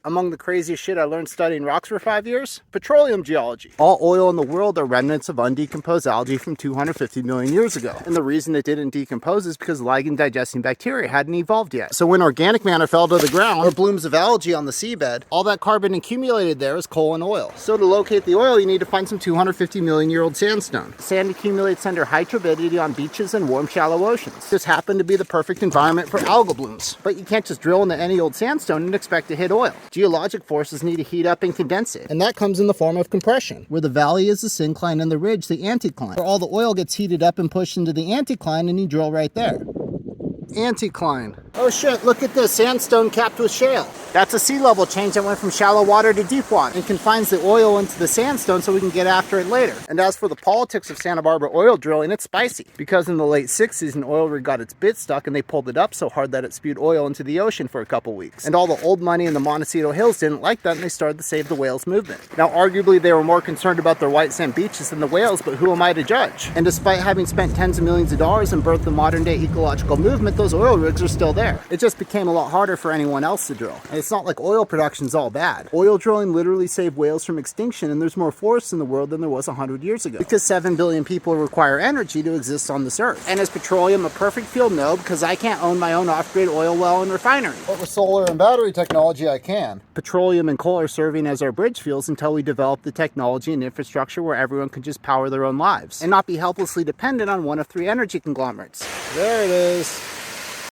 Among the craziest shit I learned studying rocks for 5 years, petroleum geology. All oil in the world are remnants of undecomposed algae from 250 million years ago. And the reason it didn't decompose is because ligand digesting bacteria hadn't evolved yet. So when organic matter fell to the ground, or blooms of algae on the seabed, all that carbon accumulated there is coal and oil. So to locate the oil, you need to find some 250 million year old sandstone. Sand accumulates under high turbidity on beaches and warm, shallow oceans. This happened to be the perfect environment for algal blooms. But you can't just drill into any old sandstone and expect to hit oil. Geologic forces need to heat up and condense it. And that comes in the form of compression. Where the valley is the syncline and the ridge the anticline. Where all the oil gets heated up and pushed into the anticline and you drill right there. Anticline. Oh shit, look at this, sandstone capped with shale. That's a sea level change that went from shallow water to deep water and confines the oil into the sandstone so we can get after it later. And as for the politics of Santa Barbara oil drilling, it's spicy. Because in the late 60s, an oil rig got its bit stuck and they pulled it up so hard that it spewed oil into the ocean for a couple weeks. And all the old money in the Montecito Hills didn't like that and they started the Save the Whales movement. Now arguably they were more concerned about their white sand beaches than the whales, but who am I to judge? And despite having spent tens of millions of dollars and birthed the modern day ecological movement, those oil rigs are still there. It just became a lot harder for anyone else to drill. And it's not like oil production's all bad. Oil drilling literally saved whales from extinction, and there's more forests in the world than there was 100 years ago. Because 7 billion people require energy to exist on this earth. And is petroleum a perfect field? No, because I can't own my own off-grid oil well and refinery. But with solar and battery technology, I can. Petroleum and coal are serving as our bridge fuels until we develop the technology and infrastructure where everyone can just power their own lives and not be helplessly dependent on one of 3 energy conglomerates. There it is.